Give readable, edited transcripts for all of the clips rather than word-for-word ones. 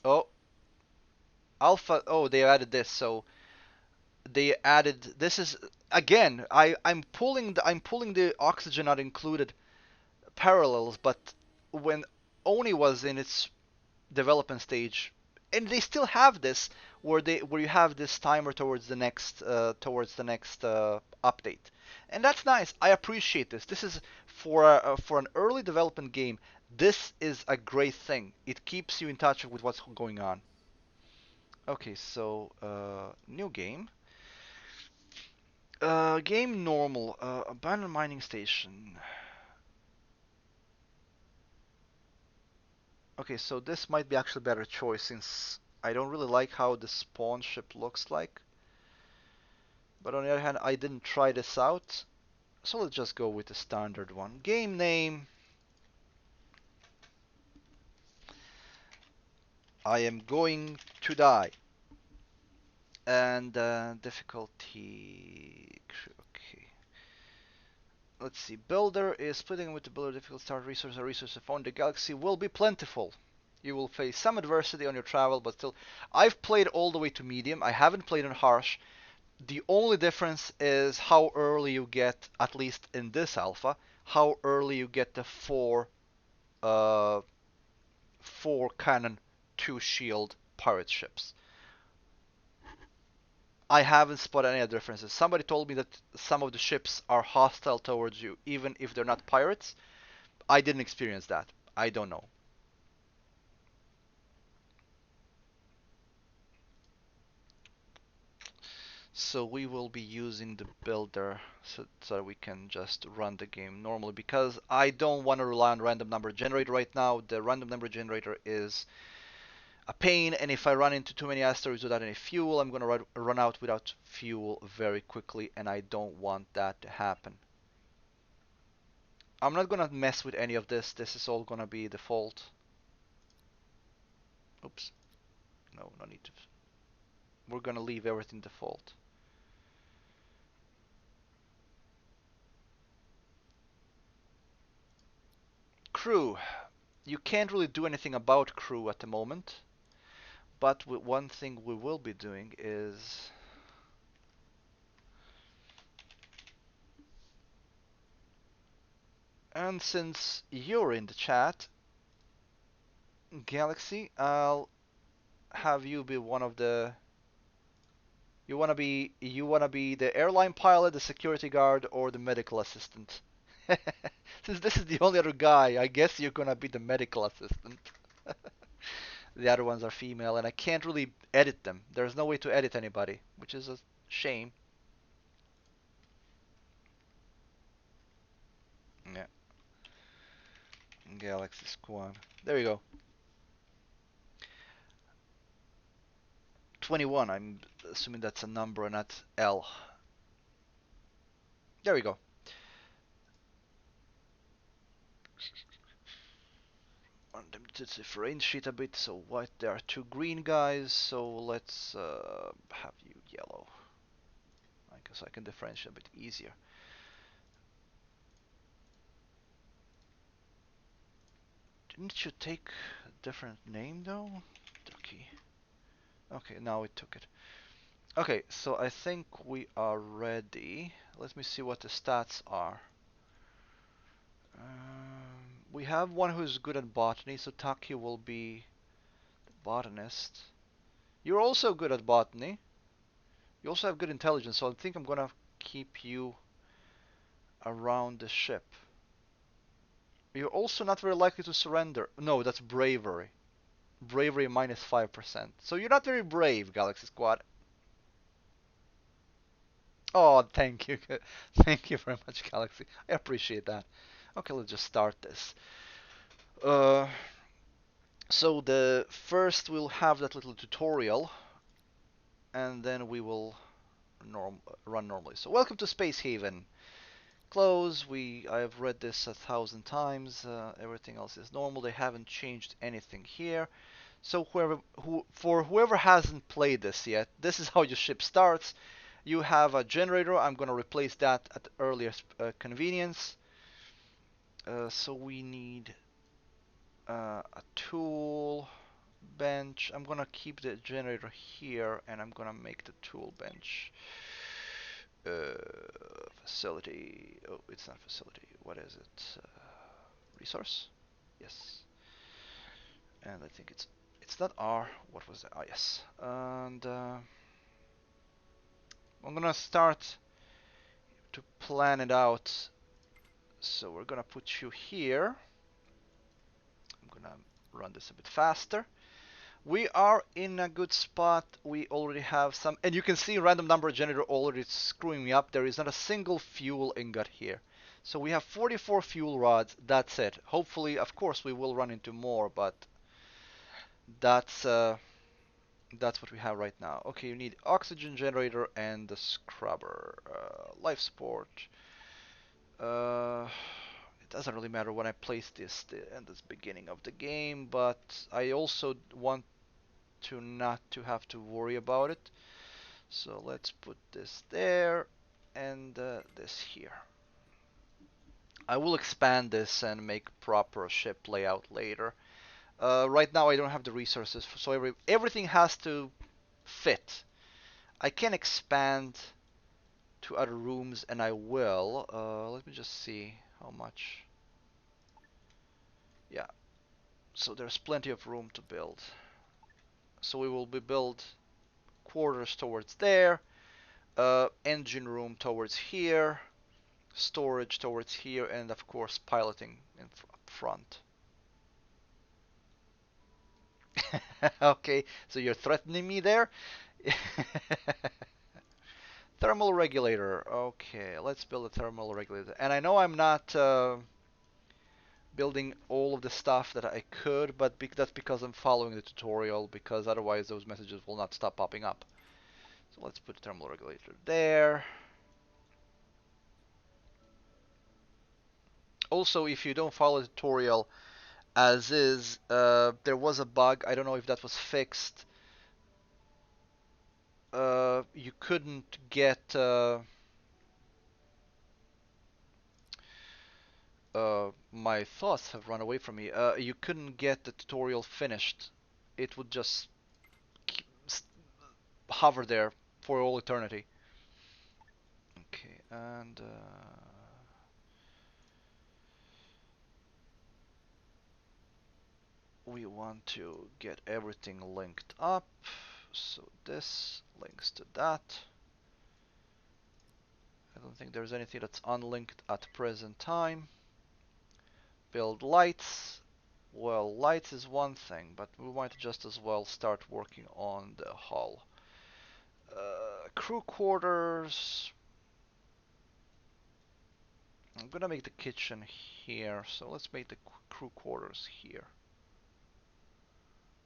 Oh, alpha. Oh, they added this. So they added this is again. I'm pulling the oxygen not included parallels, but when Oni was in its development stage, and they still have this where you have this timer towards the next update, and that's nice. I appreciate this. This is for an early development game. This is a great thing. It keeps you in touch with what's going on. Okay, so new game. Game normal. Abandoned mining station. Okay, so this might be actually a better choice since I don't really like how the spawn ship looks like. But on the other hand, I didn't try this out. So let's just go with the standard one. Game name. I am going to die. And difficulty. Okay. Let's see. Builder is splitting with the builder difficult start resource or resource found. The galaxy will be plentiful. You will face some adversity on your travel, but still. I've played all the way to medium. I haven't played on harsh. The only difference is how early you get, at least in this alpha, how early you get the uh, four cannon, two shield pirate ships. I haven't spotted any other differences. Somebody told me that some of the ships are hostile towards you, even if they're not pirates. I didn't experience that. I don't know. So we will be using the builder so that we can just run the game normally because I don't want to rely on random number generator right now. The random number generator is a pain, and if I run into too many asteroids without any fuel, I'm going to run out without fuel very quickly, and I don't want that to happen. I'm not going to mess with any of this. This is all going to be default. Oops. No, no need to. We're going to leave everything default. Crew. You can't really do anything about crew at the moment, but one thing we will be doing is and since you're in the chat, Galaxy, I'll have you be one of the you wanna be the airline pilot, the security guard, or the medical assistant? Since this is the only other guy, I guess you're gonna be the medical assistant. The other ones are female, and I can't really edit them. There's no way to edit anybody, which is a shame. Yeah, Galaxy Squad. There you go. 21. I'm assuming that's a number, not L. There we go. Want them to differentiate a bit. So white, there are two green guys. So let's have you yellow. I guess I can differentiate a bit easier. Didn't you take a different name though? Ducky. Okay, now it took it. Okay, so I think we are ready. Let me see what the stats are. We have one who's good at botany, so Taki will be the botanist. You're also good at botany. You also have good intelligence, so I think I'm gonna keep you around the ship. You're also not very likely to surrender. No, that's bravery. Bravery minus 5%. So you're not very brave, Galaxy Squad. Oh, thank you. Thank you very much, Galaxy. I appreciate that. Okay, let's just start this. Uh, so the first we'll have that little tutorial, and then we will run normally. So welcome to Space Haven. Close. I have read this 1,000 times. Everything else is normal. They haven't changed anything here. So whoever hasn't played this yet, this is how your ship starts. You have a generator. I'm gonna replace that at the earliest convenience. So we need a tool. bench. I'm gonna keep the generator here, and I'm gonna make the tool bench. Facility. Oh, it's not facility. What is it? Resource? Yes. And I think it's not R. What was that? Ah, yes. And I'm gonna start to plan it out. So we're gonna put you here. I'm gonna run this a bit faster. We are in a good spot. We already have some, and you can see random number generator already screwing me up. There is not a single fuel ingot here. So we have 44 fuel rods. That's it. Hopefully, of course, we will run into more, but that's uh, that's what we have right now. Okay, you need oxygen generator and the scrubber. Life support. It doesn't really matter when I place this in the beginning of the game, but I also want to not to have to worry about it. So let's put this there and this here. I will expand this and make proper ship layout later. Right now I don't have the resources, so everything has to fit. I can expand to other rooms, and I will. Let me just see how much. Yeah, so there's plenty of room to build. So we will build quarters towards there, engine room towards here, storage towards here, and of course piloting in front. Okay, so you're threatening me there? Thermal regulator. Okay, let's build a thermal regulator. And I know I'm not building all of the stuff that I could, but that's because I'm following the tutorial, because otherwise those messages will not stop popping up. So let's put a thermal regulator there. Also, if you don't follow the tutorial as is, there was a bug. I don't know if that was fixed. You couldn't get my thoughts have run away from me. You couldn't get the tutorial finished. It would just hover there for all eternity. Okay, and we want to get everything linked up. So this links to that. I don't think there's anything that's unlinked at present time. Build lights. Well, lights is one thing, but we might just as well start working on the hull. Crew quarters. I'm gonna make the kitchen here, so let's make the crew quarters here.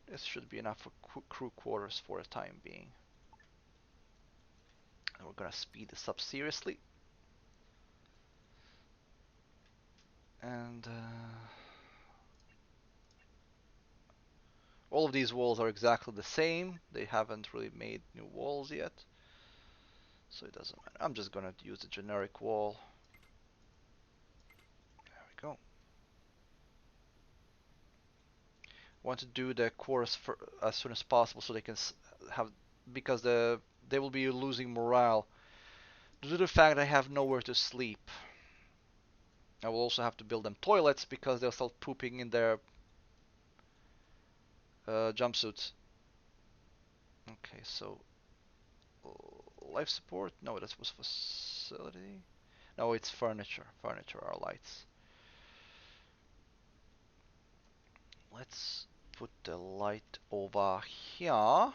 This should be enough for crew quarters for the time being. And we're gonna speed this up seriously. And all of these walls are exactly the same. They haven't really made new walls yet, so it doesn't matter. I'm just gonna use the generic wall. There we go. Want to do the quarters for as soon as possible so they can have, because they will be losing morale due to the fact I have nowhere to sleep. I will also have to build them toilets because they'll start pooping in their jumpsuits. Okay, so life support? No, that was facility. No, it's furniture. Furniture are lights. Let's put the light over here.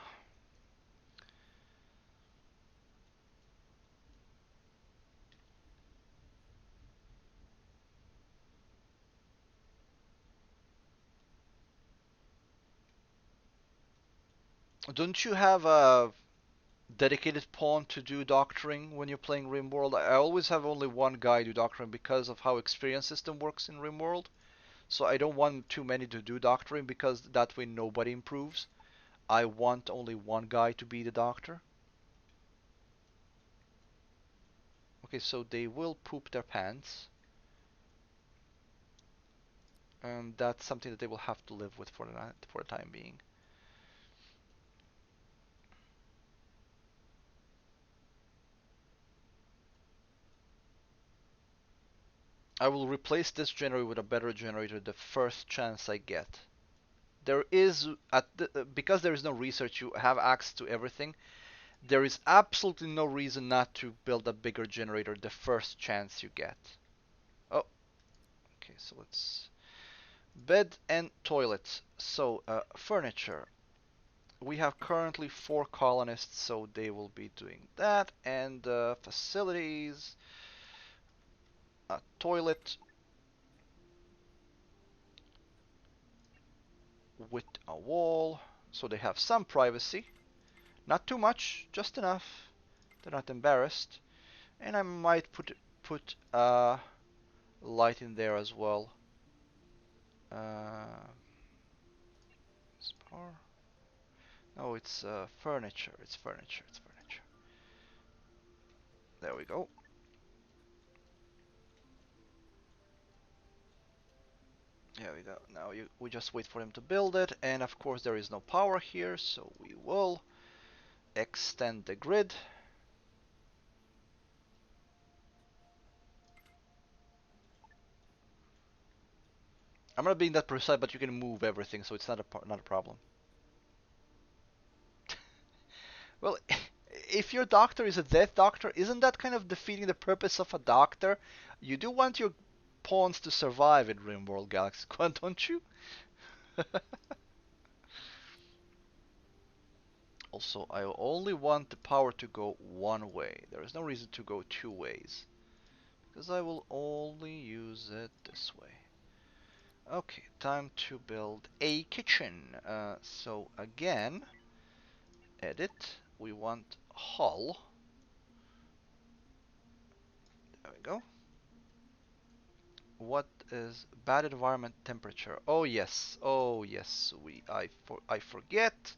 Don't you have a dedicated pawn to do doctoring when you're playing RimWorld? I always have only one guy do doctoring because of how experience system works in RimWorld. So I don't want too many to do doctoring because that way nobody improves. I want only one guy to be the doctor. Okay, so they will poop their pants. And that's something that they will have to live with for the time being. I will replace this generator with a better generator the first chance I get. There is because there is no research, you have access to everything. There is absolutely no reason not to build a bigger generator the first chance you get. Oh, okay, so let's bed and toilets. So furniture. We have currently 4 colonists, so they will be doing that. And facilities, a toilet with a wall, so they have some privacy. Not too much, just enough. They're not embarrassed. And I might put a light in there as well. Uh, Spar. No, it's furniture. It's furniture. It's furniture. There we go. There we go. Now we just wait for him to build it, and of course there is no power here, so we will extend the grid. I'm not being that precise, but you can move everything, so it's not a problem. Well, if your doctor is a death doctor, isn't that kind of defeating the purpose of a doctor? You do want your pawns to survive in RimWorld Galaxy, don't you? Also, I only want the power to go one way. There is no reason to go 2 ways, because I will only use it this way. Okay, time to build a kitchen. So again, edit. We want hull. There we go. What is bad environment temperature? Oh yes, oh yes. I forget.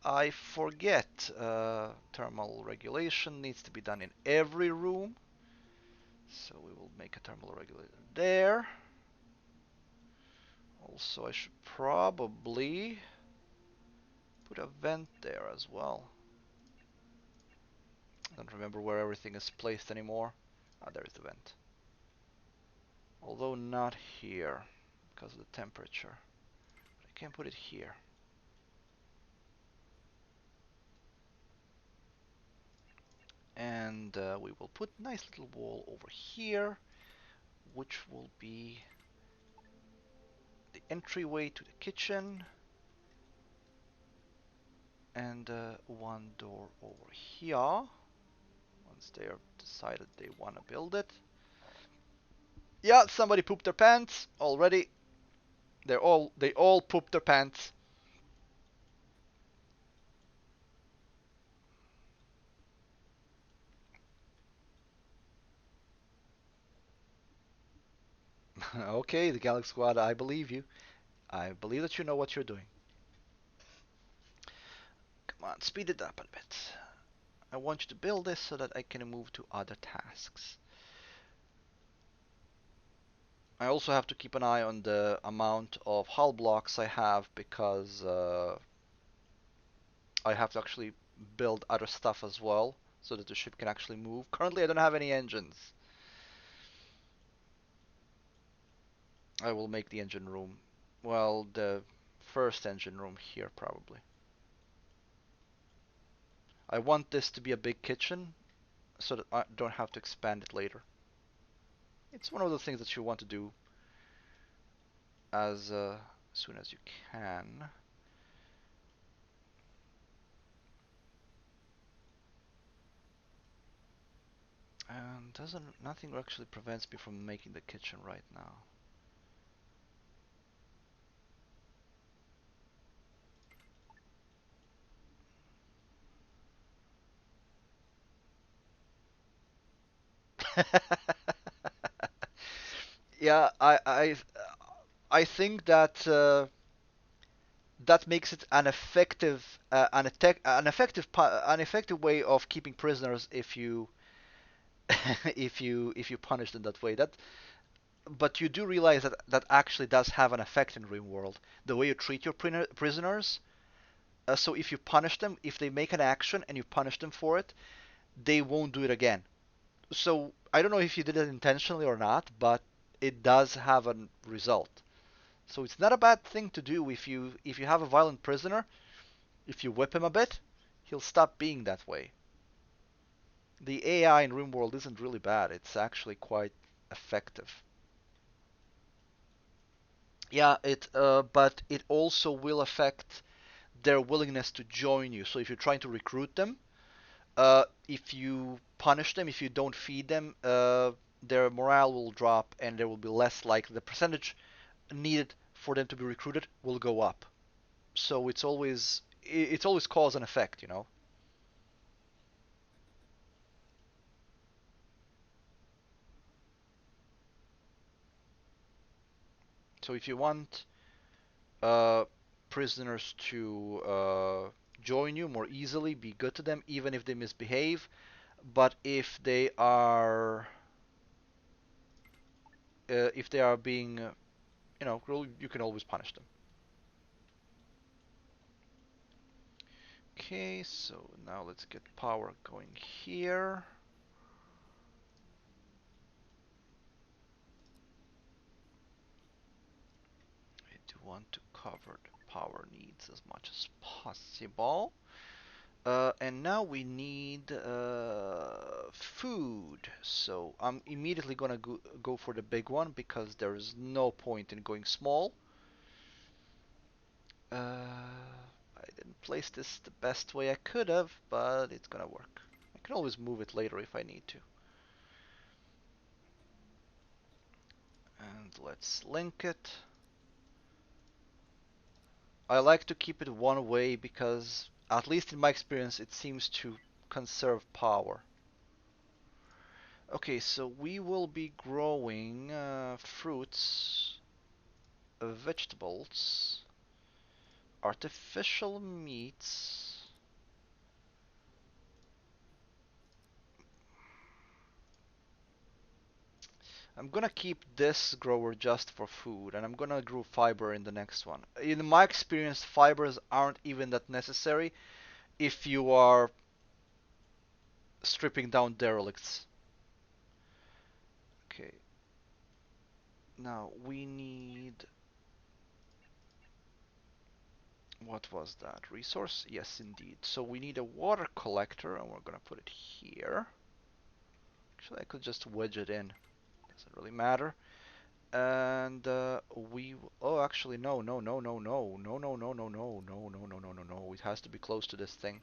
I forget. Thermal regulation needs to be done in every room. So we will make a thermal regulator there. Also, I should probably put a vent there as well. I don't remember where everything is placed anymore. Ah, there's the vent. Although not here, because of the temperature. But I can put it here. And we will put nice little wall over here, which will be the entryway to the kitchen. And one door over here, once they have decided they want to build it. Yeah, somebody pooped their pants already. They all pooped their pants. Okay, the Galaxy Squad, I believe you. I believe that you know what you're doing. Come on, speed it up a bit. I want you to build this so that I can move to other tasks. I also have to keep an eye on the amount of hull blocks I have, because I have to actually build other stuff as well so that the ship can actually move. Currently I don't have any engines. I will make the engine room. Well, the first engine room here probably. I want this to be a big kitchen so that I don't have to expand it later. It's one of the things that you want to do as soon as you can. And nothing actually prevents me from making the kitchen right now. Yeah, I think that that makes it an effective way of keeping prisoners if you if you punish them that way. But you do realize that that actually does have an effect in RimWorld. The way you treat your prisoners. So if you punish them, if they make an action and you punish them for it, they won't do it again. So I don't know if you did it intentionally or not, but it does have a result. So it's not a bad thing to do if you have a violent prisoner. If you whip him a bit, he'll stop being that way. The AI in RimWorld isn't really bad. It's actually quite effective. Yeah, but it also will affect their willingness to join you. So if you're trying to recruit them, if you punish them, if you don't feed them, their morale will drop, and there will be less likely the percentage needed for them to be recruited will go up. So it's always cause and effect, you know. So if you want uh, prisoners to join you more easily, be good to them, even if they misbehave. But if they are being cruel, you can always punish them. Okay, so now let's get power going here. I do want to cover the power needs as much as possible. And now we need food. So I'm immediately gonna go for the big one because there is no point in going small. I didn't place this the best way I could have, but it's gonna work. I can always move it later if I need to. And let's link it. I like to keep it one way because, at least in my experience, it seems to conserve power. Okay, so we will be growing fruits, vegetables, artificial meats. I'm gonna keep this grower just for food, and I'm gonna grow fiber in the next one. In my experience, fibers aren't even that necessary if you are stripping down derelicts. Okay, now we need... What was that? Resource? Yes, indeed. So we need a water collector, and we're gonna put it here. Actually, I could just wedge it in. Doesn't really matter. And oh, actually, no, no, no, no, no, no, no, no, no, no, no, no, no, no, no, no. It has to be close to this thing.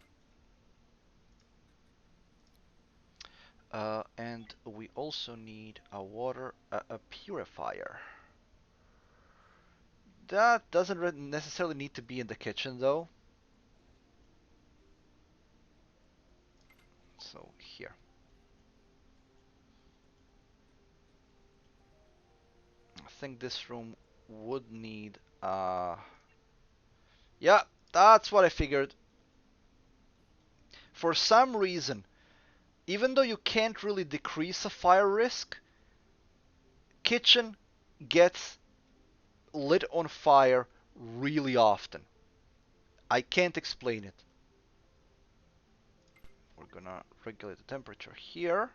And we also need a purifier. That doesn't necessarily need to be in the kitchen, though. So here. I think this room would need yeah, that's what I figured. For some reason, even though you can't really decrease a fire risk, kitchen gets lit on fire really often. I can't explain it. We're gonna regulate the temperature here.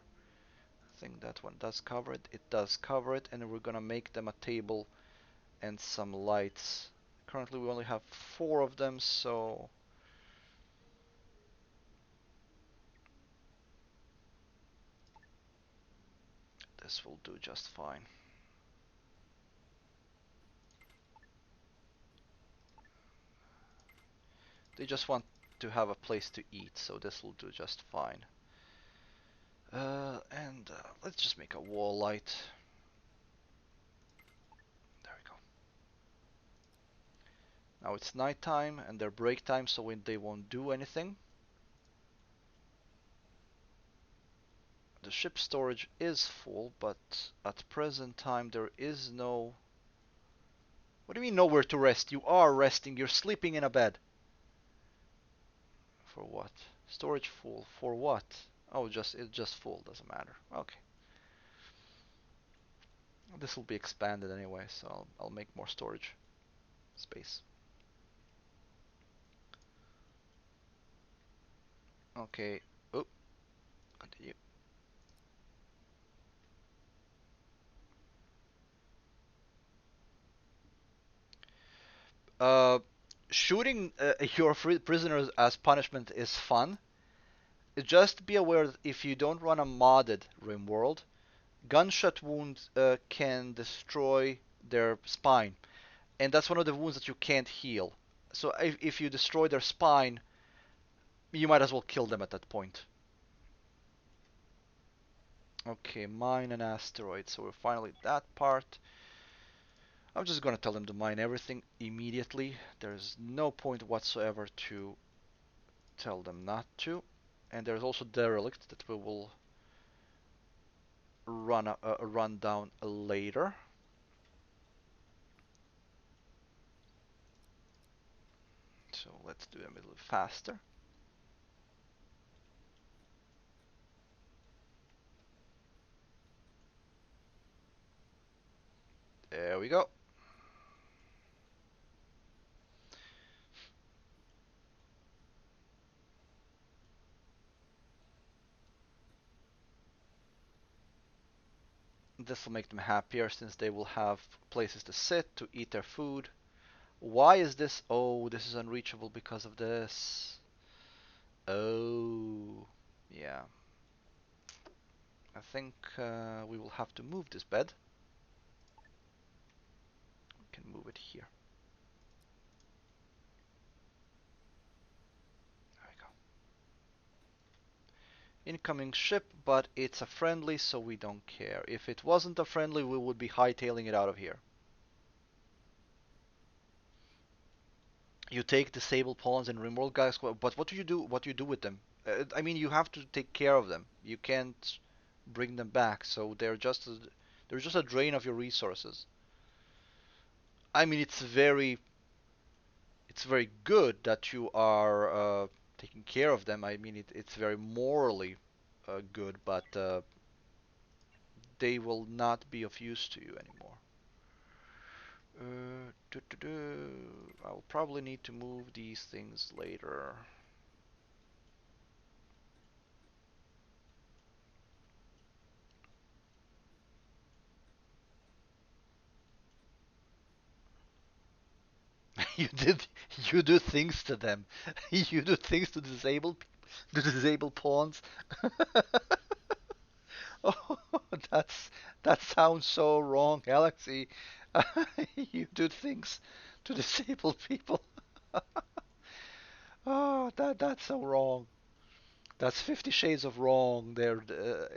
I think that one does cover it. It does cover it, and we're gonna make them a table and some lights. Currently we only have 4 of them, so this will do just fine. They just want to have a place to eat, so this will do just fine. And let's just make a wall light. There we go. Now it's nighttime and their break time, so they won't do anything. The ship storage is full, but at present time there is no... What do you mean nowhere to rest? You are resting, you're sleeping in a bed. For what? Storage full. For what? Oh, it's just full, doesn't matter. Okay. This will be expanded anyway, so I'll make more storage space. Okay. Oh, continue. Uh, Shooting your prisoners as punishment is fun. Just be aware that if you don't run a modded RimWorld, gunshot wounds can destroy their spine, and that's one of the wounds that you can't heal. So if you destroy their spine, you might as well kill them at that point. Okay, mine an asteroid. So we're finally at that part. I'm just gonna tell them to mine everything immediately. There's no point whatsoever to tell them not to. And there's also derelict that we will run down later. So let's do them a little faster. There we go. This will make them happier since they will have places to sit, to eat their food. Why is this? Oh, this is unreachable because of this. Oh, yeah. I think we will have to move this bed. We can move it here. There we go. Incoming ship, but it's a friendly, so we don't care. If it wasn't a friendly, we would be hightailing it out of here. You take disabled pawns and remote guys, but what do you do? What do you do with them? I mean, you have to take care of them. You can't bring them back, so they're just a drain of your resources. I mean, it's very good that you are taking care of them. I mean, it's very morally good, but they will not be of use to you anymore. I'll probably need to move these things later. You did you do things to them. You do things to disable pawns. Oh, that sounds so wrong, Galaxy. You do things to disable people. Oh, that's so wrong. That's 50 Shades of Wrong. There,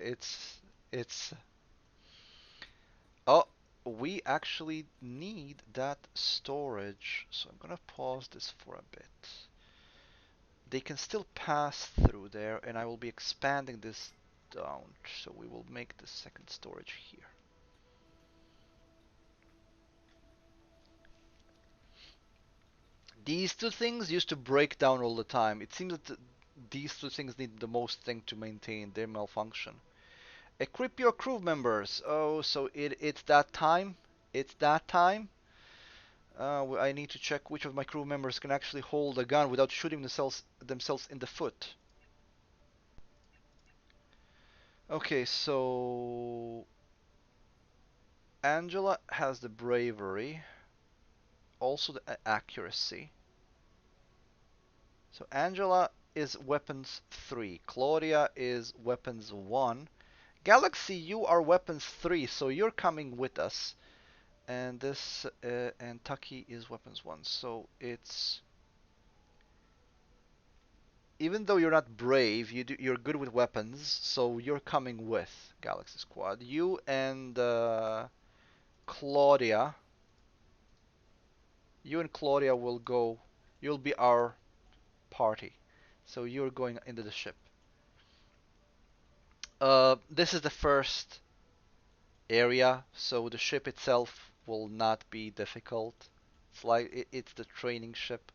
it's. Oh, we actually need that storage, so I'm gonna pause this for a bit. They can still pass through there, and I will be expanding this down, so we will make the second storage here. These two things used to break down all the time. It seems that these two things need the most thing to maintain. They malfunction. Equip your crew members. Oh, so it's that time. It's that time. I need to check which of my crew members can actually hold a gun without shooting themselves in the foot. Okay, so Angela has the bravery, also the accuracy. So Angela is weapons 3, Claudia is weapons 1. Galaxy, you are weapons 3, so you're coming with us. And this and Taki is weapons 1. So it's even though you're not brave, you're good with weapons, so you're coming with Galaxy Squad. You and Claudia, you and Claudia will go. You'll be our party. So you're going into the ship. This is the first area, so the ship itself will not be difficult. It's the training ship,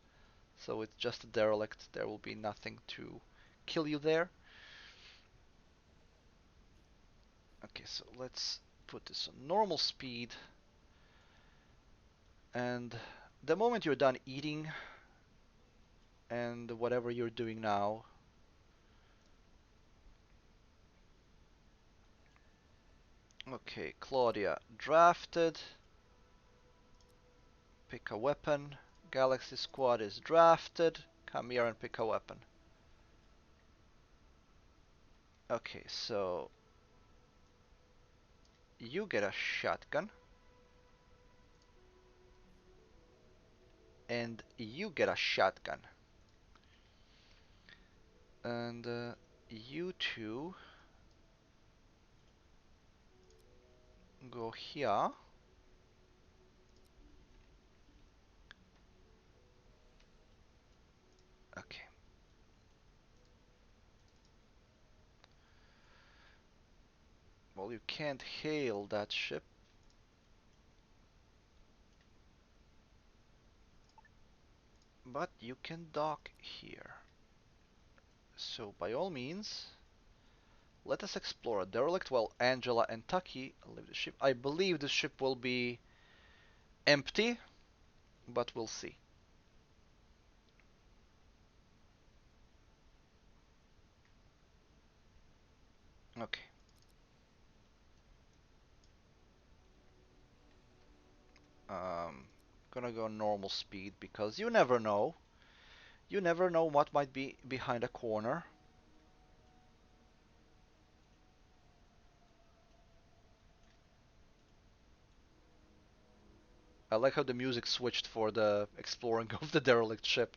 so it's just a derelict. There will be nothing to kill you there. Okay, so let's put this on normal speed. And the moment you're done eating and whatever you're doing now, okay, Claudia drafted, pick a weapon, Galaxy Squad is drafted. Come here and pick a weapon. Okay, so you get a shotgun. And you get a shotgun. And you two go here. Okay. Well, you can't hail that ship. But you can dock here. So by all means, let us explore a derelict while Angela and Taki leave the ship. I believe the ship will be empty, but we'll see. Okay. Gonna go normal speed because you never know. You never know what might be behind a corner. I like how the music switched for the exploring of the derelict ship.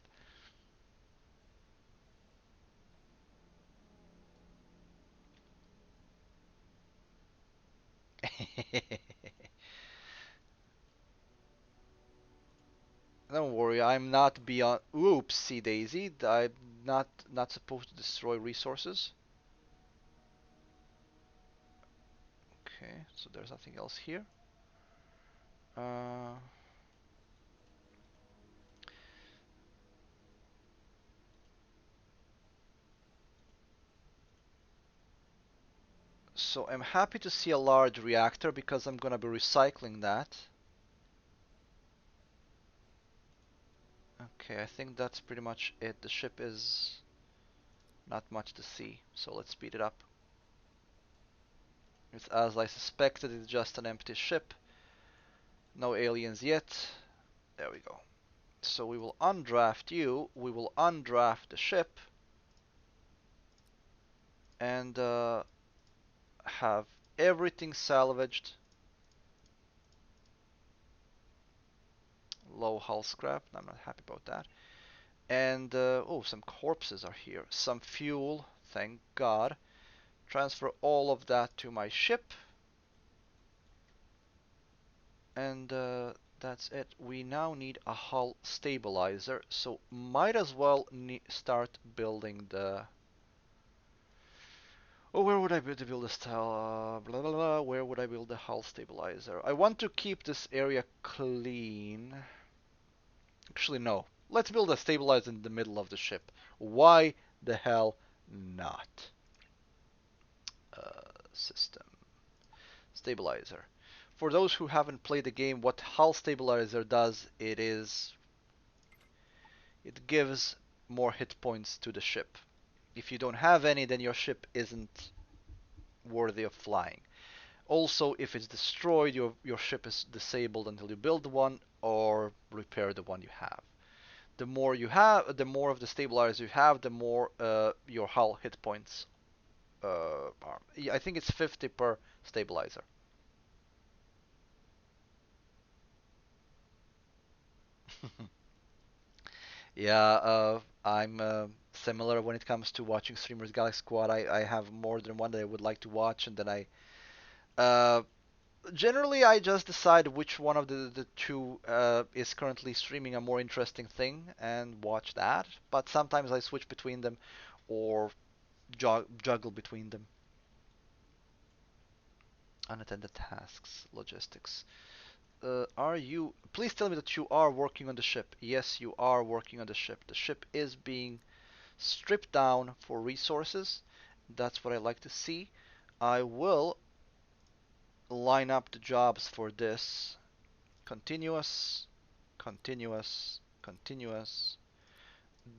Don't worry, I'm not beyond. Oopsie daisy, I'm not supposed to destroy resources. Okay, so there's nothing else here. Uh, so I'm happy to see a large reactor because I'm gonna be recycling that. Okay, I think that's pretty much it. The ship is not much to see, so let's speed it up. It's as I suspected, it's just an empty ship. No aliens yet. There we go. So we will undraft you, we will undraft the ship, and have everything salvaged. Low hull scrap, I'm not happy about that. And, oh, some corpses are here. Some fuel, thank God. Transfer all of that to my ship. And that's it. We now need a hull stabilizer, so might as well start building the... Oh, where would I build this hull? Blah, blah, blah. Where would I build the hull stabilizer? I want to keep this area clean. Actually, no. Let's build a stabilizer in the middle of the ship. Why the hell not? System. Stabilizer. For those who haven't played the game, what hull stabilizer does, it gives more hit points to the ship. If you don't have any, then your ship isn't worthy of flying. Also, if it's destroyed, your ship is disabled until you build one or repair the one you have. The more you have, the more of the stabilizer you have, the more your hull hit points are. I think it's 50 per stabilizer. Yeah, I'm similar when it comes to watching streamers Galaxy Squad. I have more than one that I would like to watch, and then uh, generally I just decide which one of the two is currently streaming a more interesting thing and watch that. But sometimes I switch between them or juggle between them. Unattended tasks, logistics. Are you? Please tell me that you are working on the ship. Yes, you are working on the ship. The ship is being stripped down for resources. That's what I like to see. I will line up the jobs for this. Continuous, continuous, continuous.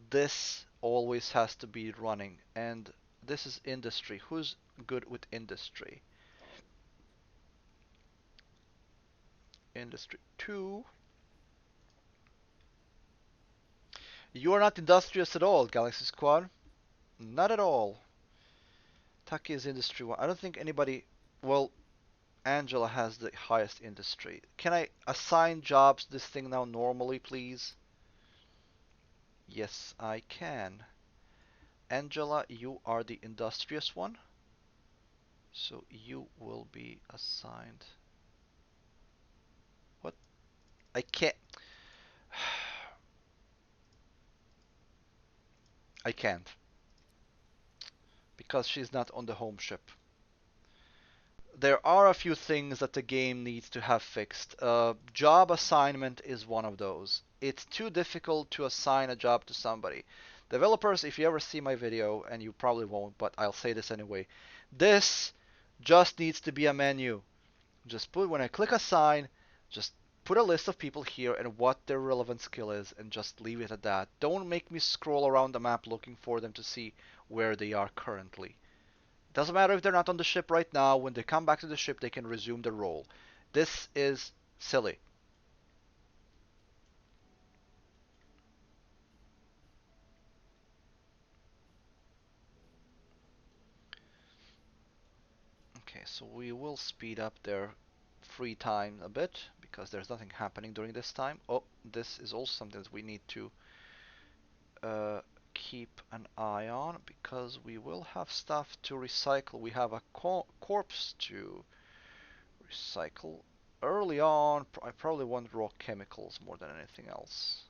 This always has to be running. And this is industry. Who's good with industry? Industry 2. You are not industrious at all, Galaxy Squad. Not at all. Taki is industry one. I don't think anybody. Well, Angela has the highest industry. Can I assign jobs to this thing now normally, please? Yes, I can. Angela, you are the industrious one, so you will be assigned. What? I can't. I can't because she's not on the home ship. There are a few things that the game needs to have fixed. Job assignment is one of those. It's too difficult to assign a job to somebody. Developers, if you ever see my video, and you probably won't, but I'll say this anyway, this just needs to be a menu. Just put, when I click assign, just put a list of people here and what their relevant skill is, and just leave it at that. Don't make me scroll around the map looking for them to see where they are currently. Doesn't matter if they're not on the ship right now. When they come back to the ship, they can resume their role. This is silly. Okay, so we will speed up their free time a bit because there's nothing happening during this time. Oh, this is also something that we need to uh, keep an eye on because we will have stuff to recycle. We have a corpse to recycle. Early on, I probably want raw chemicals more than anything else.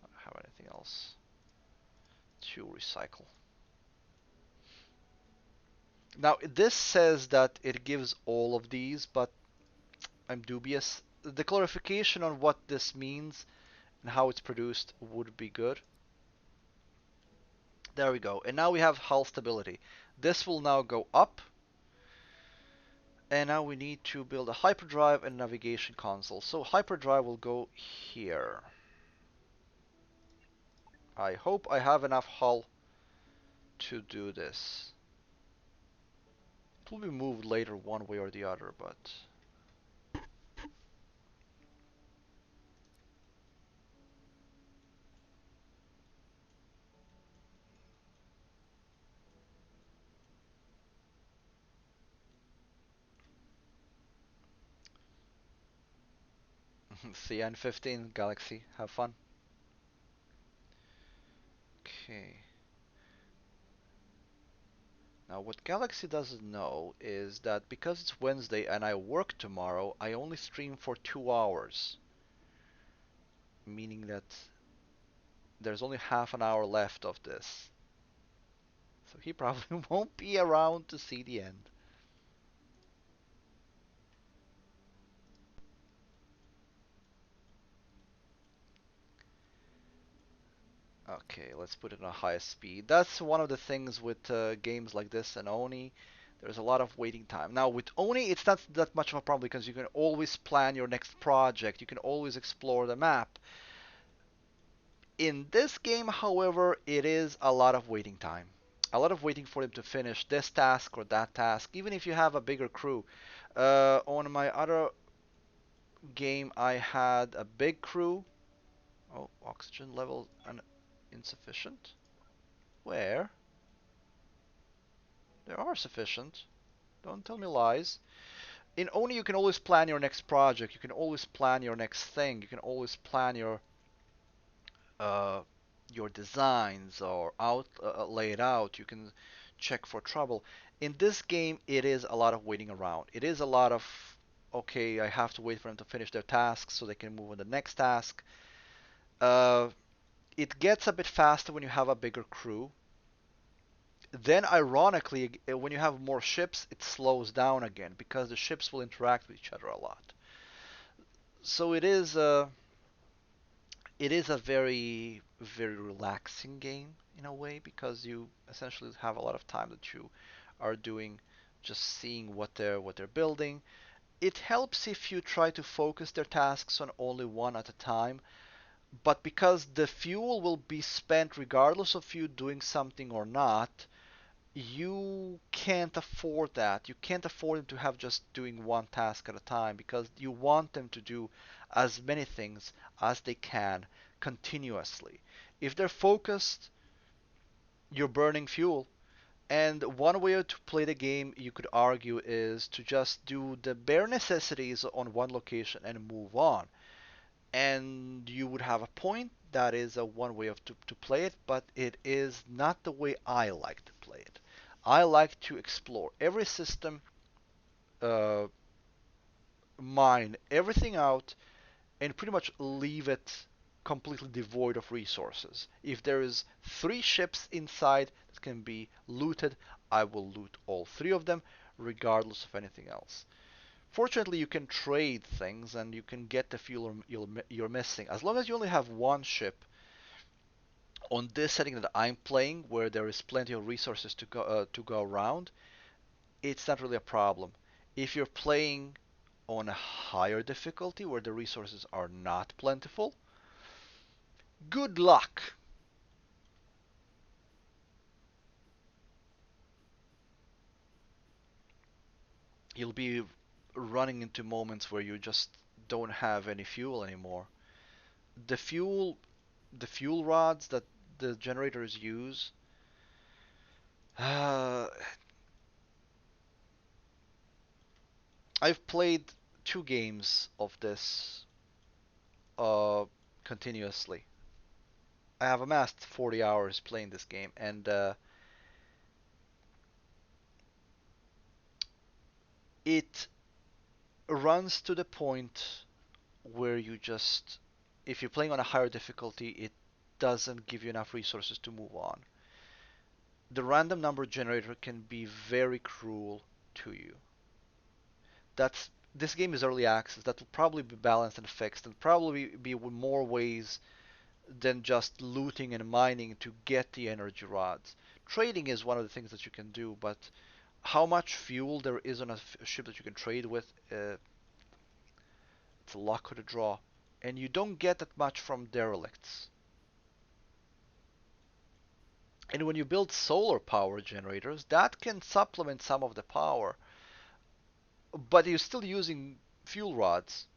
I don't have anything else to recycle. Now, this says that it gives all of these, but I'm dubious. The clarification on what this means and how it's produced would be good. There we go. And now we have hull stability. This will now go up. And now we need to build a hyperdrive and navigation console. So hyperdrive will go here. I hope I have enough hull to do this. It will be moved later one way or the other, but see you in 15 Galaxy. Have fun. Okay. Now, what Galaxy doesn't know is that because it's Wednesday and I work tomorrow, I only stream for 2 hours, meaning that there's only half an hour left of this. So he probably won't be around to see the end. Okay, let's put it on highest speed. That's one of the things with games like this and Oni. There's a lot of waiting time. Now with Oni, it's not that much of a problem because you can always plan your next project. You can always explore the map. In this game, however, it is a lot of waiting time. A lot of waiting for them to finish this task or that task, even if you have a bigger crew. On my other game, I had a big crew. Oh, oxygen level insufficient. Where? There are sufficient. Don't tell me lies. In Oni, you can always plan your next project. You can always plan your next thing. You can always plan uh, your designs or lay it out. You can check for trouble. In this game, it is a lot of waiting around. It is a lot of, okay, I have to wait for them to finish their tasks so they can move on the next task. Uh, it gets a bit faster when you have a bigger crew. Then, ironically, when you have more ships, it slows down again because the ships will interact with each other a lot. So it is a very very relaxing game in a way because you essentially have a lot of time that you are doing just seeing what they're building. It helps if you try to focus their tasks on only one at a time, but because the fuel will be spent regardless of you doing something or not, you can't afford that. You can't afford them to have just doing one task at a time because you want them to do as many things as they can continuously. If they're focused, you're burning fuel. And one way to play the game, you could argue, is to just do the bare necessities on one location and move on. And you would have a point. That is a one way to play it, but it is not the way I like to play it. I like to explore every system, uh, mine everything out, and pretty much leave it completely devoid of resources. If there is three ships inside that can be looted, I will loot all three of them, regardless of anything else. Fortunately, you can trade things and you can get the fuel you're missing. As long as you only have one ship on this setting that I'm playing, where there is plenty of resources to go around, it's not really a problem. If you're playing on a higher difficulty where the resources are not plentiful, good luck. You'll be running into moments where you just don't have any fuel anymore. The fuel, the fuel rods that the generators use, uh, I've played two games of this uh, continuously. I have amassed 40 hours playing this game, and it runs to the point where you just, if you're playing on a higher difficulty, it doesn't give you enough resources to move on. The random number generator can be very cruel to you. That's This game is early access. That will probably be balanced and fixed, and probably be more ways than just looting and mining to get the energy rods. Trading is one of the things that you can do, but how much fuel there is on a ship that you can trade with, it's a luck of the draw, and you don't get that much from derelicts. And when you build solar power generators, that can supplement some of the power, but you're still using fuel rods,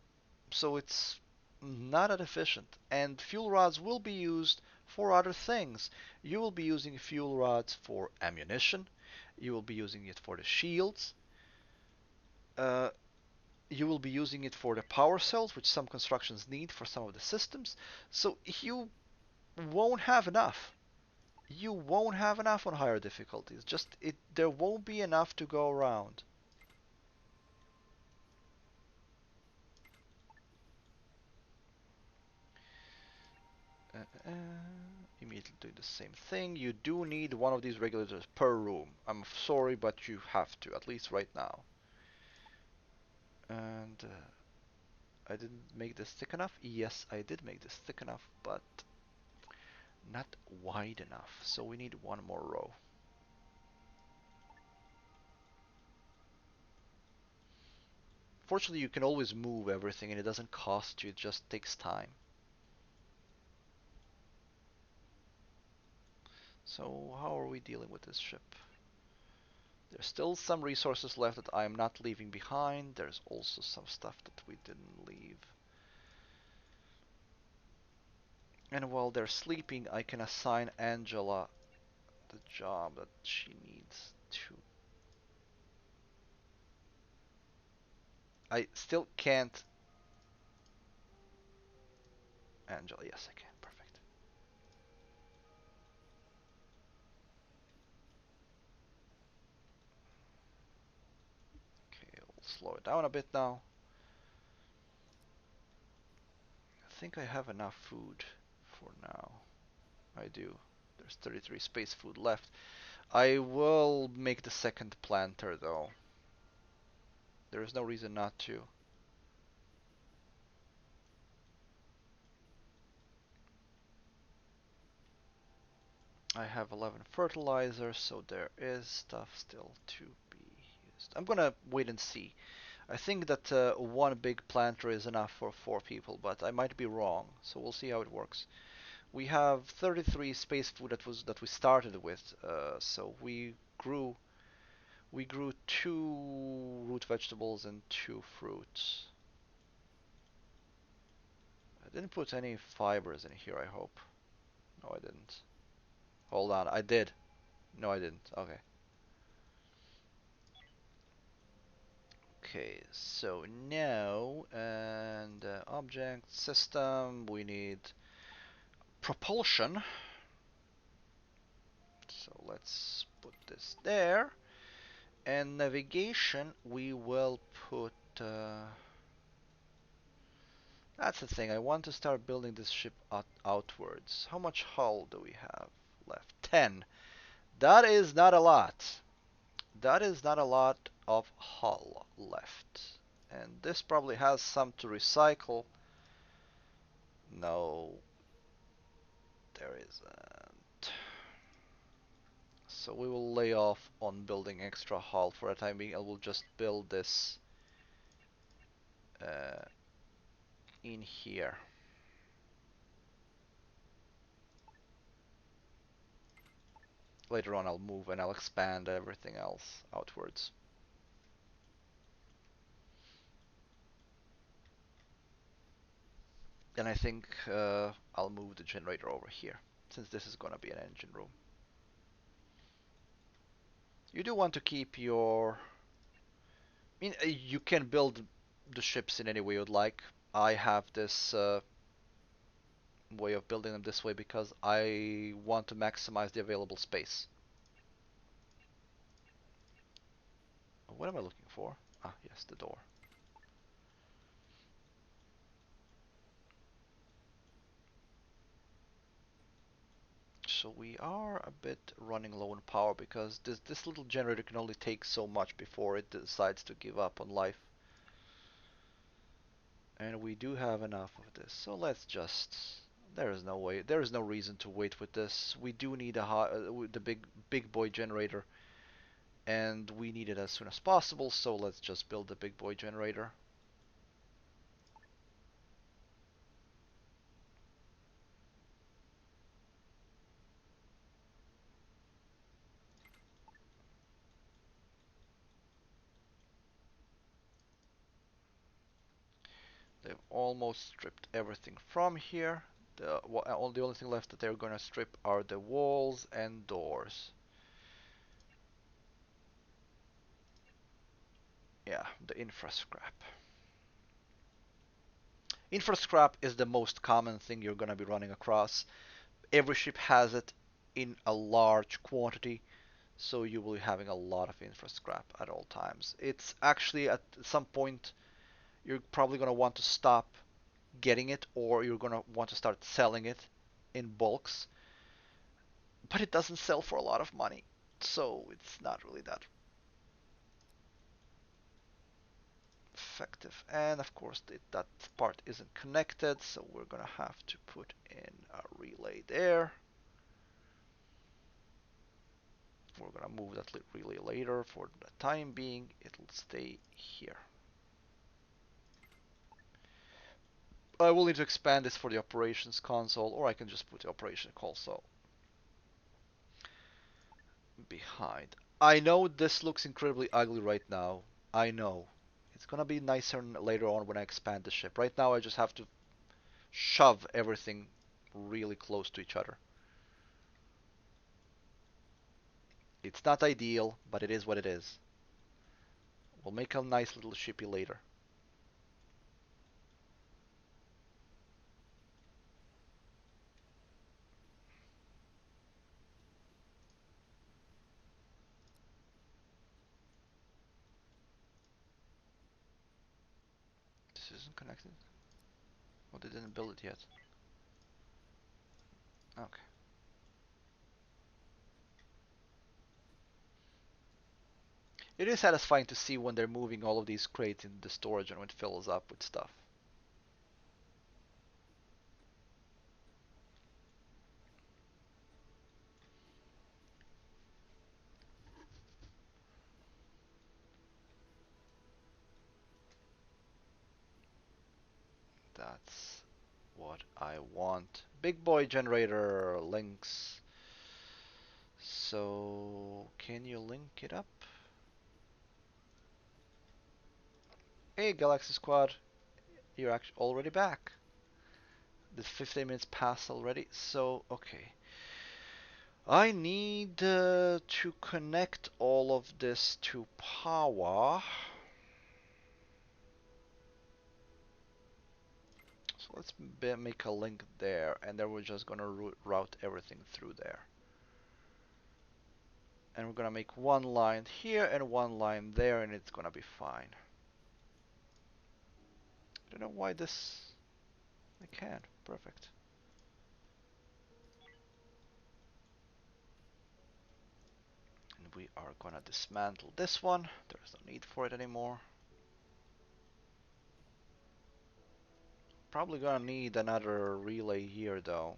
so it's not that efficient. And fuel rods will be used for other things. You will be using fuel rods for ammunition, you will be using it for the shields, uh, you will be using it for the power cells, which some constructions need for some of the systems. So you won't have enough. You won't have enough on higher difficulties. Just there won't be enough to go around. Uh, uh, Immediately doing the same thing. You do need one of these regulators per room. I'm sorry, but you have to, at least right now. And I didn't make this thick enough. Yes, I did make this thick enough, but not wide enough. So we need one more row. Fortunately, you can always move everything and it doesn't cost you, it just takes time. So how are we dealing with this ship? There's still some resources left that I am not leaving behind. There's also some stuff that we didn't leave. And while they're sleeping, I can assign Angela the job that she needs to. I still can't. Angela, yes, I can. Perfect. Okay, we'll slow it down a bit now. I think I have enough food for now. I do. There's 33 space food left. I will make the second planter though. There is no reason not to. I have 11 fertilizers, so there is stuff still to be used. I'm gonna wait and see. I think that one big planter is enough for 4 people, but I might be wrong, so we'll see how it works. We have 33 space food that we started with, so we grew two root vegetables and two fruits. I didn't put any fibers in here, I hope. No, I didn't. Hold on, I did. No, I didn't. Okay. Okay, so now, and object system, we need propulsion. So let's put this there. And navigation, we will put. That's the thing. I want to start building this ship outwards. How much hull do we have left? 10. That is not a lot. That is not a lot of hull left. And this probably has some to recycle. No, there isn't. So we will lay off on building extra hull for a time being. I will just build this uh, in here. Later on I'll move and I'll expand everything else outwards. Then I think I'll move the generator over here, since this is gonna be an engine room. You do want to keep your... I mean, you can build the ships in any way you'd like. I have this way of building them this way because I want to maximize the available space. What am I looking for? Ah, yes, the door. So we are a bit running low on power because this little generator can only take so much before it decides to give up on life. And we do have enough of this, so let's just... There is no way, there is no reason to wait with this. We do need the big boy generator, and we need it as soon as possible, so let's just build the big boy generator. They've almost stripped everything from here. The only thing left that they're gonna strip are the walls and doors. Yeah, the infra scrap. Infra scrap is the most common thing you're gonna be running across. Every ship has it in a large quantity, so you will be having a lot of infra scrap at all times. It's actually at some point you're probably gonna want to stop getting it, or you're gonna want to start selling it in bulks, but it doesn't sell for a lot of money, so it's not really that effective. And of course that part isn't connected, so we're gonna have to put in a relay there. We're gonna move that relay later. For the time being, it'll stay here. I will need to expand this for the operations console, or I can just put the operation console behind. I know this looks incredibly ugly right now. I know. It's gonna be nicer later on when I expand the ship. Right now I just have to shove everything really close to each other. It's not ideal, but it is what it is. We'll make a nice little shippy later. This isn't connected? Oh, they didn't build it yet. Okay. It is satisfying to see when they're moving all of these crates in the storage and when it fills up with stuff. That's what I want. Big boy generator links. So can you link it up? Hey, Galaxy Squad, you're actually already back. The 15 minutes passed already. So okay, I need to connect all of this to power. So let's make a link there, and then we're just gonna route everything through there. And we're gonna make one line here and one line there, and it's gonna be fine. I don't know why this... I can't. Perfect. And we are gonna dismantle this one. There's no need for it anymore. Probably gonna need another relay here though.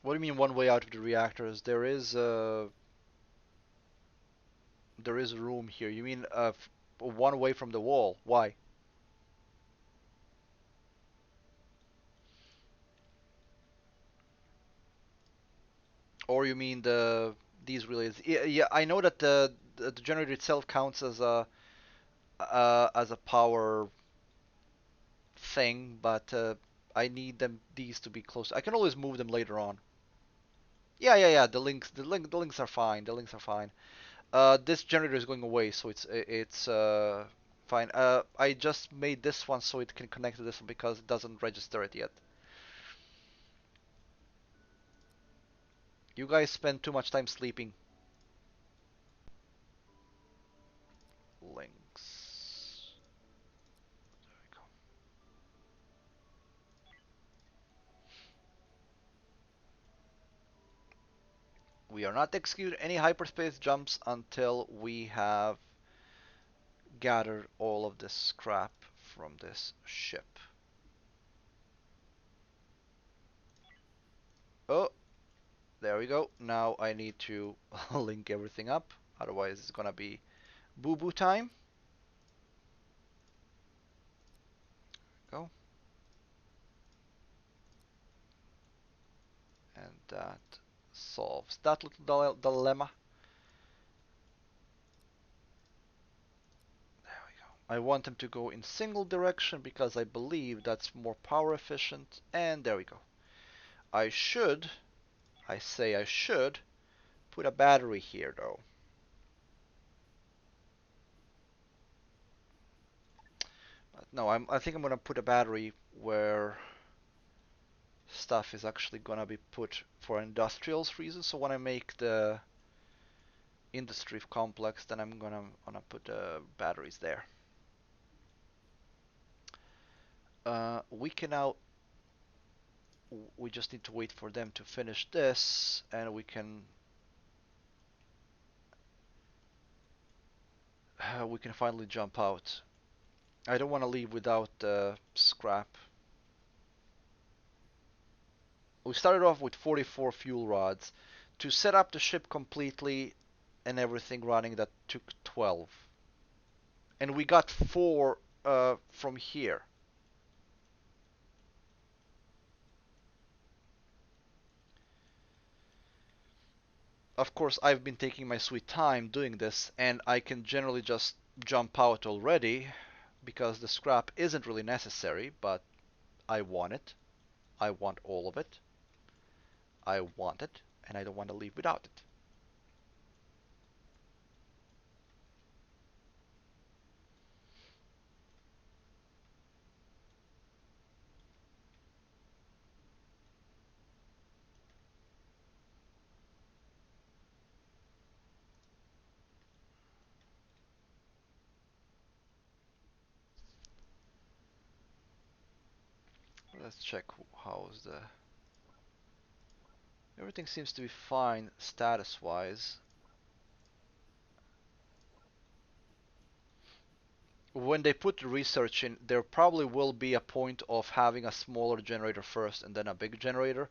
What do you mean one way out of the reactors? There is room here. You mean one way from the wall? Why? Or you mean these relays? Yeah, yeah, I know that the generator itself counts as a power thing, but I need these to be close. I can always move them later on. Yeah, yeah, yeah. The links are fine. The links are fine. This generator is going away, so it's fine. I just made this one so it can connect to this one because it doesn't register it yet. You guys spend too much time sleeping. Links. There we go. We are not executing any hyperspace jumps until we have gathered all of this scrap from this ship. Oh, there we go. Now I need to link everything up. Otherwise, it's gonna be boo-boo time. Go. And that solves that little dilemma. There we go. I want them to go in single direction because I believe that's more power efficient. And there we go. I should, I say I should, put a battery here though. But no, I think I'm gonna put a battery where stuff is actually gonna be put for industrials reasons. So when I make the industry complex, then I'm gonna put batteries there. We can now. We just need to wait for them to finish this, and we can finally jump out. I don't want to leave without scrap. We started off with 44 fuel rods. To set up the ship completely and everything running, that took 12. And we got 4 from here. Of course, I've been taking my sweet time doing this, and I can generally just jump out already because the scrap isn't really necessary, but I want it. I want all of it. I want it, and I don't want to leave without it. Let's check how's the... Everything seems to be fine status-wise. when they put research in, there probably will be a point of having a smaller generator first and then a big generator.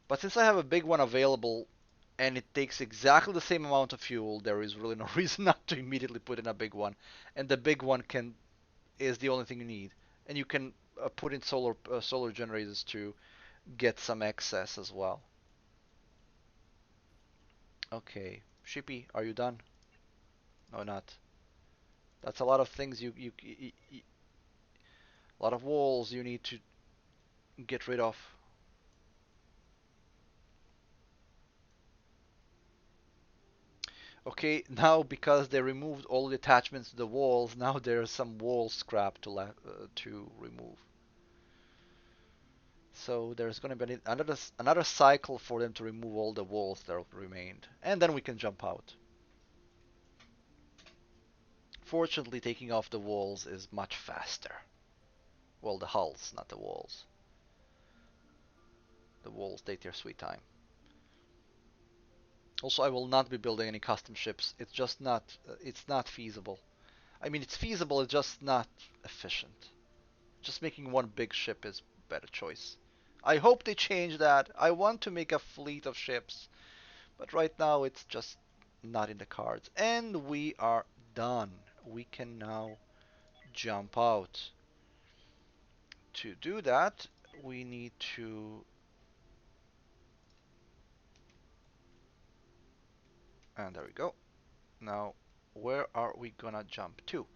But since I have a big one available and it takes exactly the same amount of fuel, there is really no reason not to immediately put in a big one. And the big one can is the only thing you need. And you can put in solar generators to get some excess as well. Okay, Shippy, are you done? No, not. That's a lot of things a lot of walls you need to get rid of. Okay, now because they removed all the attachments to the walls, now there's some wall scrap to remove. So there's going to be another cycle for them to remove all the walls that remained, and then we can jump out. Fortunately, taking off the walls is much faster. Well, the hulls, not the walls. The walls take their sweet time. Also, I will not be building any custom ships. It's just not. It's not feasible. I mean, it's feasible. It's just not efficient. Just making one big ship is a better choice. I hope they change that. I want to make a fleet of ships, but right now it's just not in the cards. And we are done. We can now jump out. To do that, we need to, and there we go. Now, where are we gonna jump to?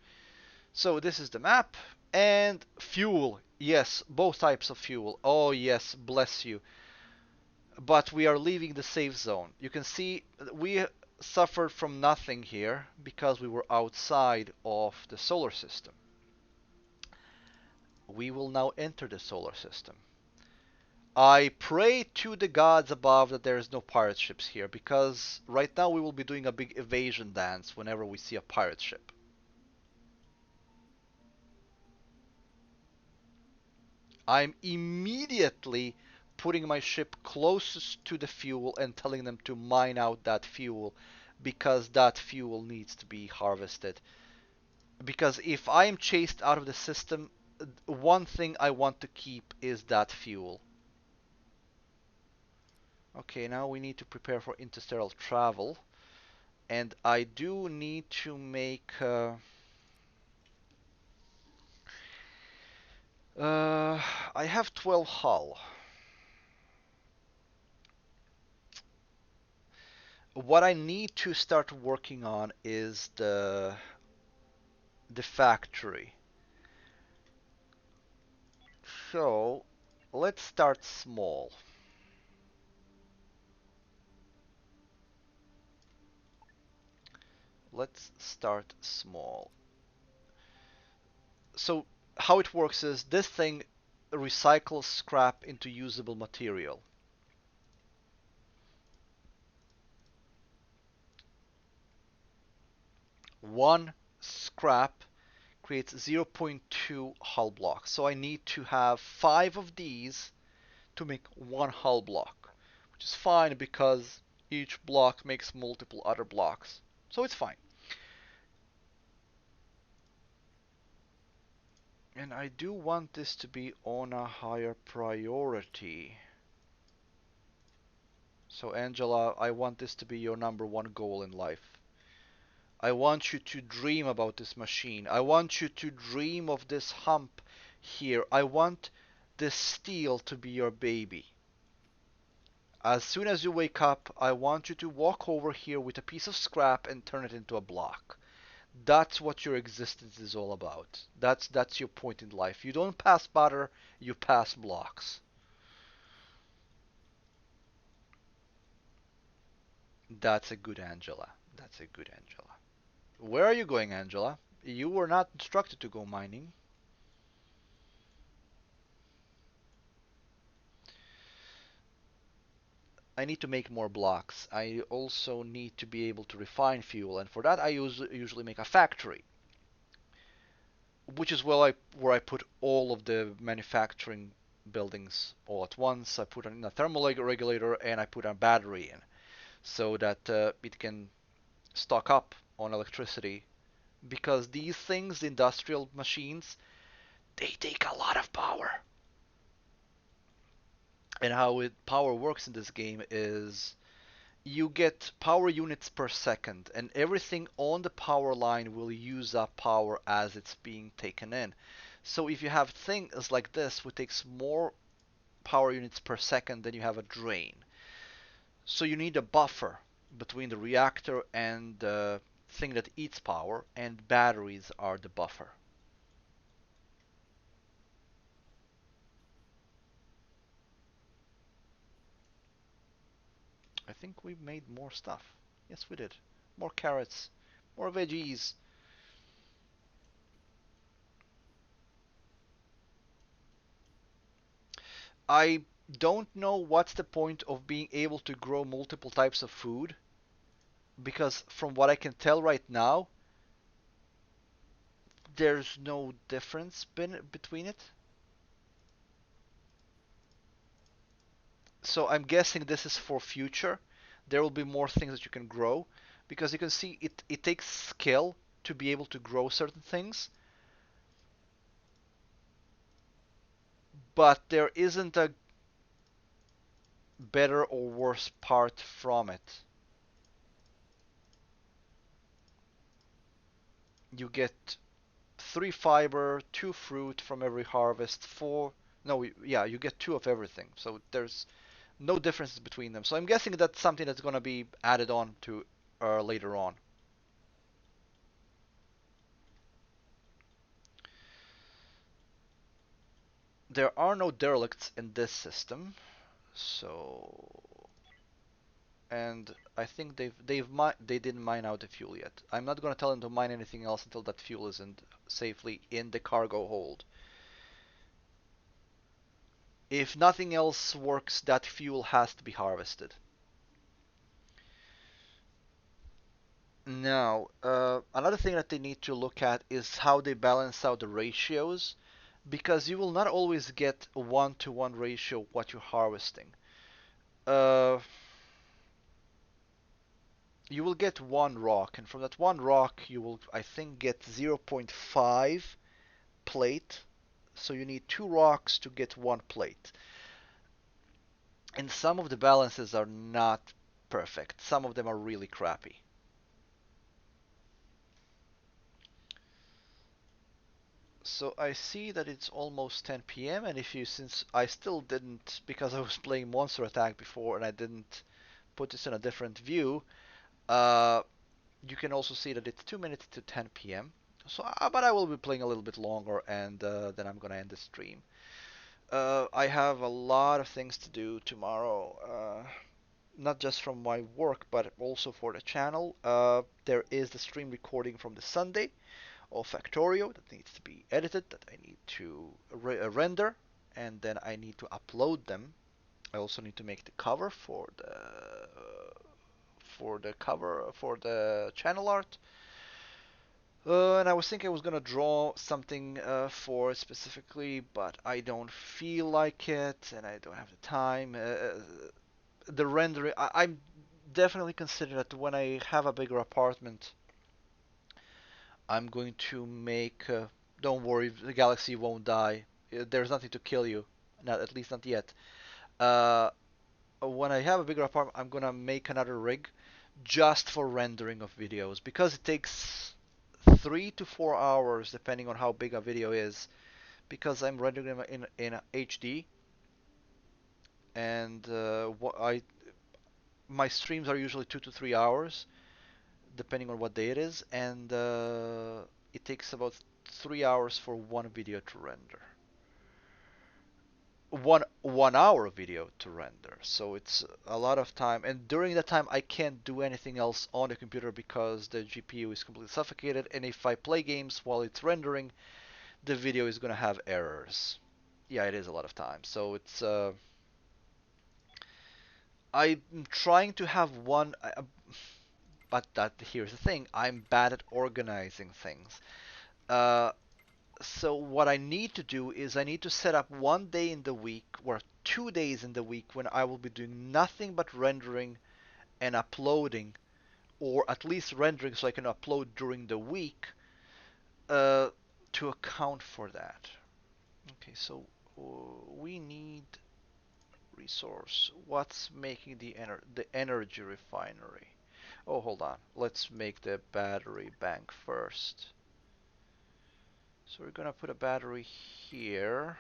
So this is the map, and fuel. Yes, both types of fuel. Oh yes, bless you. But we are leaving the safe zone. You can see we suffered from nothing here because we were outside of the solar system. We will now enter the solar system. I pray to the gods above that there is no pirate ships here, because right now we will be doing a big evasion dance whenever we see a pirate ship. I'm immediately putting my ship closest to the fuel and telling them to mine out that fuel, because that fuel needs to be harvested. Because if I am chased out of the system, one thing I want to keep is that fuel. Okay, now we need to prepare for interstellar travel. And I do need to make... I have 12 hull. What I need to start working on is the factory. So let's start small. Let's start small. So how it works is this thing recycles scrap into usable material. One scrap creates 0.2 hull blocks. So I need to have 5 of these to make one hull block, which is fine because each block makes multiple other blocks. So it's fine. And I do want this to be on a higher priority. So Angela, I want this to be your number one goal in life. I want you to dream about this machine. I want you to dream of this hump here. I want this steel to be your baby. As soon as you wake up, I want you to walk over here with a piece of scrap and turn it into a block. That's what your existence is all about. That's your point in life. You don't pass butter, you pass blocks. That's a good Angela. That's a good Angela. Where are you going, Angela? You were not instructed to go mining. I need to make more blocks. I also need to be able to refine fuel, and for that I usually make a factory, which is where I put all of the manufacturing buildings all at once. I put in a thermal regulator and I put a battery in, so that it can stock up on electricity because these things, the industrial machines, they take a lot of power. And how power works in this game is you get power units per second, and everything on the power line will use up power as it's being taken in. So if you have things like this, which takes more power units per second, then you have a drain. So you need a buffer between the reactor and the thing that eats power, and batteries are the buffer. I think we made more stuff. Yes, we did. More carrots, more veggies. I don't know what's the point of being able to grow multiple types of food because from what I can tell right now, there's no difference between it. So I'm guessing this is for future. There will be more things that you can grow because you can see it takes skill to be able to grow certain things, but there isn't a better or worse part from it. You get 3 fiber, 2 fruit from every harvest, four. No, yeah, you get two of everything. So there's no differences between them. So I'm guessing that's something that's going to be added on to later on. There are no derelicts in this system, so and I think they didn't mine out the fuel yet. I'm not going to tell them to mine anything else until that fuel isn't safely in the cargo hold. If nothing else works, that fuel has to be harvested. Now, another thing that they need to look at is how they balance out the ratios, because you will not always get a 1-to-1 ratio what you're harvesting. Uh, you will get one rock, and from that one rock, you will, I think, get zero point 0.5 plate. So you need two rocks to get one plate. And some of the balances are not perfect. Some of them are really crappy. So I see that it's almost 10 p.m. and if you since I still didn't because I was playing Monster Attack before and I didn't put this in a different view, uh, you can also see that it's 2 minutes to 10 p.m. So, but I will be playing a little bit longer and then I'm gonna end the stream. I have a lot of things to do tomorrow, not just from my work but also for the channel. There is the stream recording from the Sunday of Factorio that needs to be edited, that I need to render, and then I need to upload them. I also need to make the cover for the channel art. And I was thinking I was gonna draw something for it specifically, but I don't feel like it, and I don't have the time. The rendering, I'm definitely considering that when I have a bigger apartment, I'm going to make. Don't worry, the galaxy won't die. There's nothing to kill you, not at least not yet. Uh, when I have a bigger apartment, I'm gonna make another rig just for rendering of videos because it takes 3 to 4 hours depending on how big a video is. Because I'm rendering them in HD, and what I my streams are usually 2 to 3 hours depending on what day it is, and it takes about 3 hours for one video to render. One hour video to render, so it's a lot of time. And during that time, I can't do anything else on the computer because the GPU is completely suffocated. And if I play games while it's rendering, the video is gonna have errors. Yeah, it is a lot of time. So it's I'm trying to have one, but that here's the thing: I'm bad at organizing things. Uh, so what I need to do is I need to set up one day in the week or 2 days in the week when I will be doing nothing but rendering and uploading, or at least rendering so I can upload during the week. uh, to account for that. Okay, so we need resource. What's making the energy refinery? Oh, hold on. Let's make the battery bank first. So we're gonna put a battery here.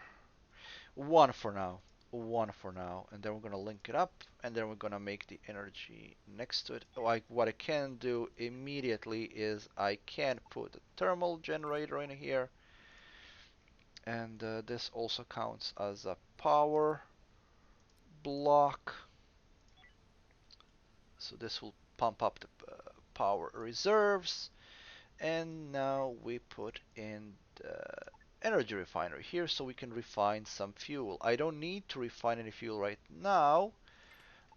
One for now. One for now. And then we're gonna link it up, and then we're gonna make the energy next to it. What I can do immediately is I can put a thermal generator in here, and this also counts as a power block. So this will pump up the power reserves. And now we put in the energy refinery here so we can refine some fuel. I don't need to refine any fuel right now,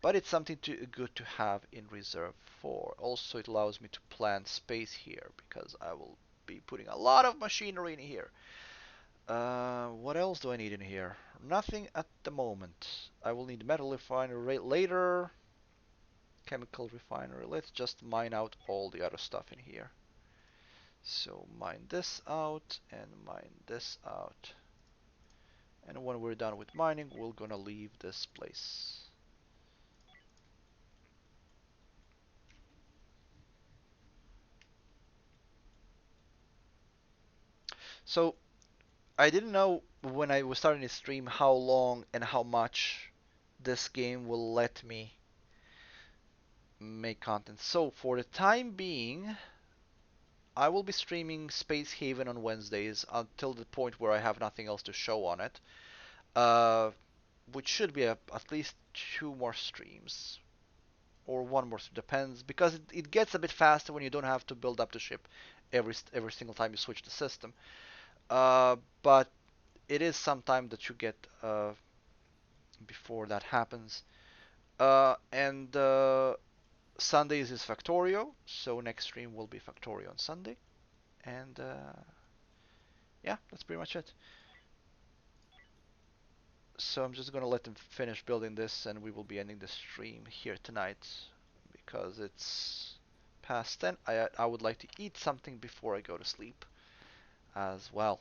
but it's something good to have in reserve for. Also, it allows me to plan space here because I will be putting a lot of machinery in here. What else do I need in here? Nothing at the moment. I will need metal refinery later, chemical refinery. Let's just mine out all the other stuff in here. So mine this out and mine this out. And when we're done with mining, we're gonna leave this place. So I didn't know when I was starting to stream how long and how much this game will let me make content. So for the time being, I will be streaming Space Haven on Wednesdays until the point where I have nothing else to show on it. Uh, which should be at least two more streams. Or one more, depends, because it gets a bit faster when you don't have to build up the ship every single time you switch the system. But it is some time that you get before that happens. And Sundays is Factorio, so next stream will be Factorio on Sunday. And yeah, that's pretty much it. So I'm just gonna let them finish building this, and we will be ending the stream here tonight because it's past 10. I would like to eat something before I go to sleep as well.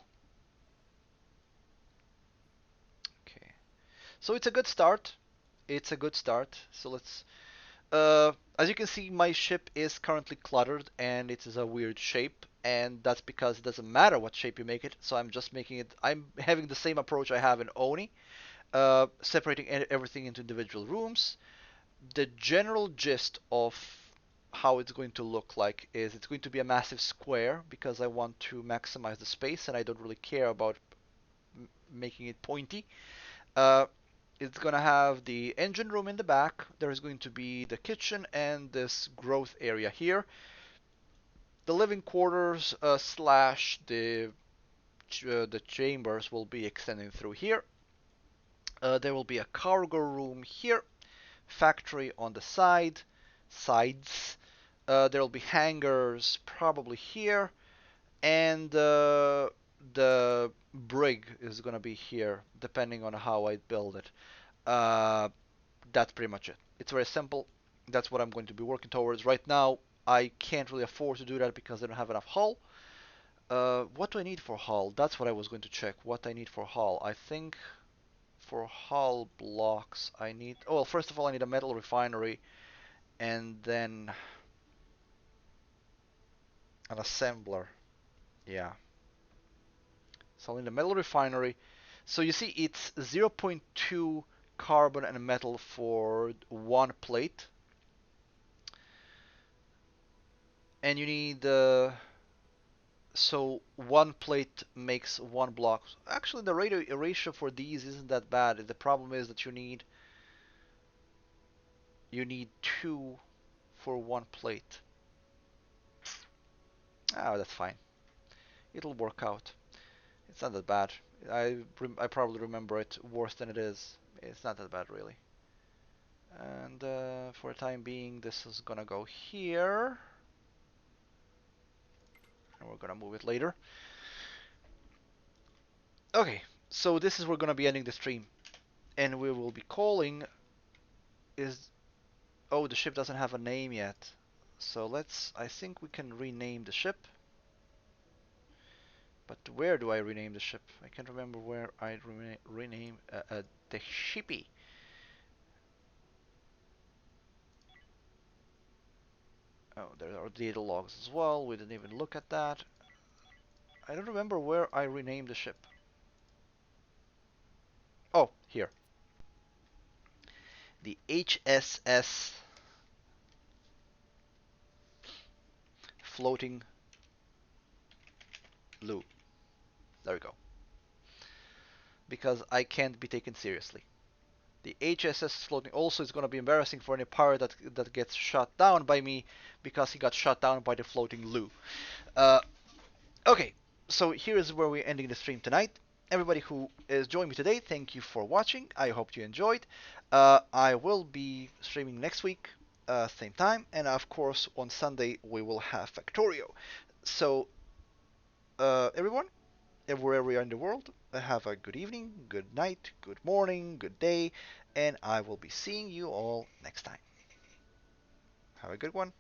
Okay. So it's a good start. It's a good start. So let's. As you can see, my ship is currently cluttered and it is a weird shape, and that's because it doesn't matter what shape you make it. So I'm just making it. I'm having the same approach I have in Oni, separating everything into individual rooms. The general gist of how it's going to look like is it's going to be a massive square because I want to maximize the space and I don't really care about making it pointy. Uh, it's gonna have the engine room in the back. There is going to be the kitchen and this growth area here. The living quarters slash the chambers will be extending through here. There will be a cargo room here, factory on the sides. There will be hangars probably here, and the brig is gonna be here, depending on how I build it. Uh, that's pretty much it. It's very simple. That's what I'm going to be working towards. Right now, I can't really afford to do that because I don't have enough hull. What do I need for hull? That's what I was going to check. What I need for hull. I think for hull blocks, I need. Oh, well, first of all, I need a metal refinery and then an assembler. Yeah. So I need a metal refinery. So you see, it's zero point 0.2 carbon and metal for one plate, and you need so one plate makes one block. Actually, the ratio for these isn't that bad. The problem is that you need two for one plate. Ah, that's fine. It'll work out. It's not that bad. I probably remember it worse than it is. It's not that bad really. And for the time being, this is gonna go here, and we're gonna move it later. Okay, so this is where we're gonna be ending the stream, and we will be calling is oh, the ship doesn't have a name yet. So I think we can rename the ship. But where do I rename the ship? I can't remember where I rename the shippy. Oh, there are data logs as well. We didn't even look at that. I don't remember where I renamed the ship. Oh, here. The HSS Floating Lou. There we go. Because I can't be taken seriously. The HSS Floating also is going to be embarrassing for any pirate that gets shot down by me because he got shot down by the Floating Lou. Uh, okay, so here is where we're ending the stream tonight. Everybody who is joining me today, thank you for watching. I hope you enjoyed. I will be streaming next week, same time, and of course on Sunday we will have Factorio. So everyone, wherever you are in the world, have a good evening, good night, good morning, good day, and I will be seeing you all next time. Have a good one.